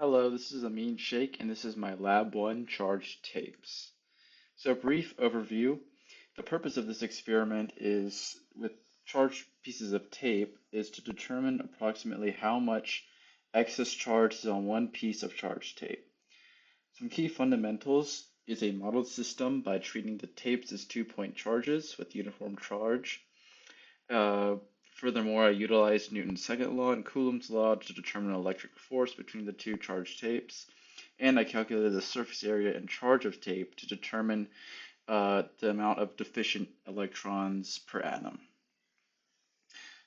Hello, this is Amin Sheikh, and this is my Lab 1 charged tapes. So, brief overview. The purpose of this experiment is with charged pieces of tape is to determine approximately how much excess charge is on one piece of charged tape. Some key fundamentals is a modeled system by treating the tapes as 2-point charges with uniform charge. Uh, Furthermore, I utilized Newton's second law and Coulomb's law to determine electric force between the two charged tapes, and I calculated the surface area and charge of tape to determine the amount of deficient electrons per atom.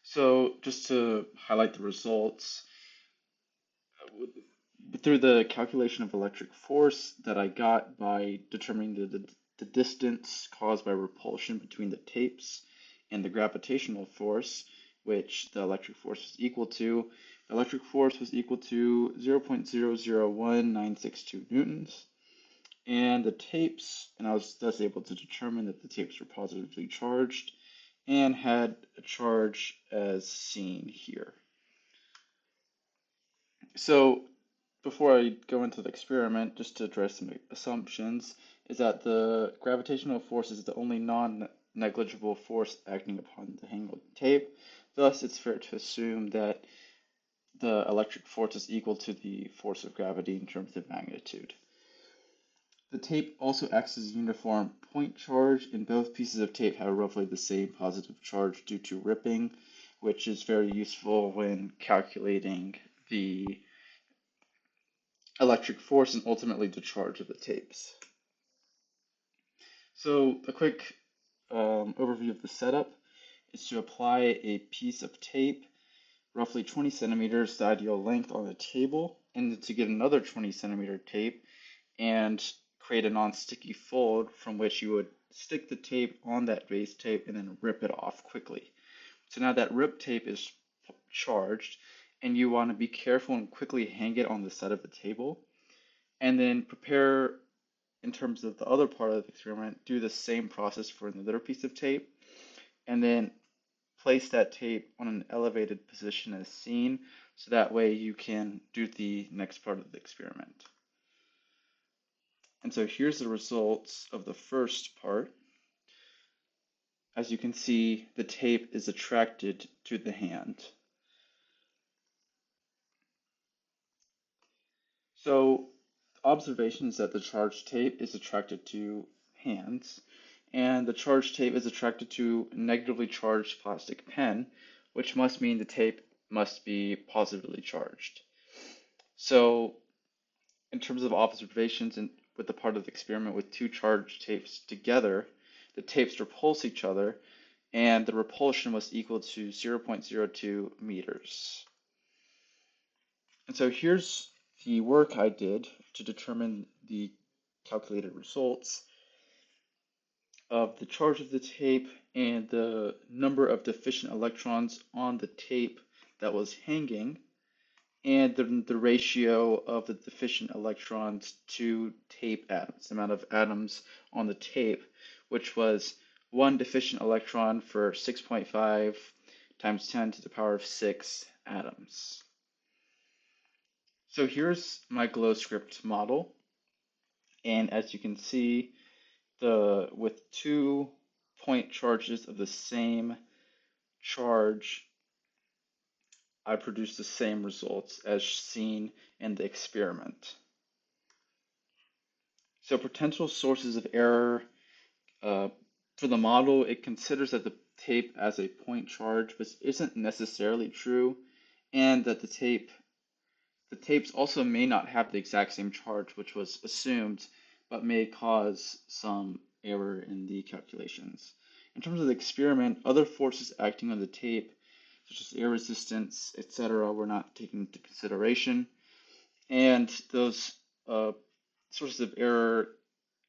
So, just to highlight the results, through the calculation of electric force that I got by determining the distance caused by repulsion between the tapes and the gravitational force, which the electric force was equal to, the electric force was equal to 0.001962 newtons. And the tapes, and I was thus able to determine that the tapes were positively charged and had a charge as seen here. So before I go into the experiment, just to address some assumptions, is that the gravitational force is the only non-negligible force acting upon the hanging tape. Thus, it's fair to assume that the electric force is equal to the force of gravity in terms of magnitude. The tape also acts as a uniform point charge, and both pieces of tape have roughly the same positive charge due to ripping, which is very useful when calculating the electric force and ultimately the charge of the tapes. So a quick overview of the setup is to apply a piece of tape, roughly 20 centimeters, the ideal length, on the table, and to get another 20 centimeter tape and create a non-sticky fold from which you would stick the tape on that base tape and then rip it off quickly. So now that rip tape is charged, and you want to be careful and quickly hang it on the side of the table, and then prepare in terms of the other part of the experiment, do the same process for another piece of tape, and then place that tape on an elevated position as seen, so that way you can do the next part of the experiment. And so here's the results of the first part. As you can see, the tape is attracted to the hand. So observation is that the charged tape is attracted to hands, and the charged tape is attracted to a negatively charged plastic pen, which must mean the tape must be positively charged. So in terms of observations and with the part of the experiment with two charged tapes together, the tapes repulse each other, and the repulsion was equal to 0.02 meters. And so here's the work I did to determine the calculated results of the charge of the tape and the number of deficient electrons on the tape that was hanging, and the ratio of the deficient electrons to tape atoms, the amount of atoms on the tape, which was one deficient electron for 6.5 times 10 to the power of 6 atoms. So here's my GlowScript model, and as you can see, with 2-point charges of the same charge, I produce the same results as seen in the experiment. So potential sources of error, for the model, it considers that the tape as a point charge, which isn't necessarily true, and that the tapes also may not have the exact same charge, which was assumed, but may cause some error in the calculations. In terms of the experiment, other forces acting on the tape, such as air resistance, etc., were not taken into consideration, and those sources of error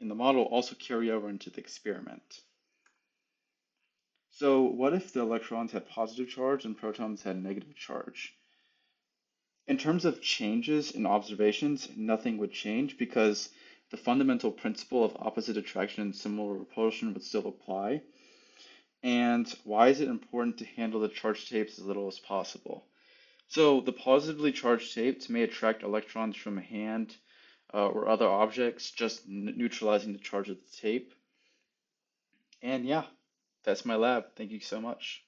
in the model also carry over into the experiment. So what if the electrons had positive charge and protons had negative charge? In terms of changes in observations, nothing would change because the fundamental principle of opposite attraction and similar repulsion would still apply. And why is it important to handle the charged tapes as little as possible? So the positively charged tapes may attract electrons from a hand or other objects, just neutralizing the charge of the tape. And yeah, that's my lab. Thank you so much.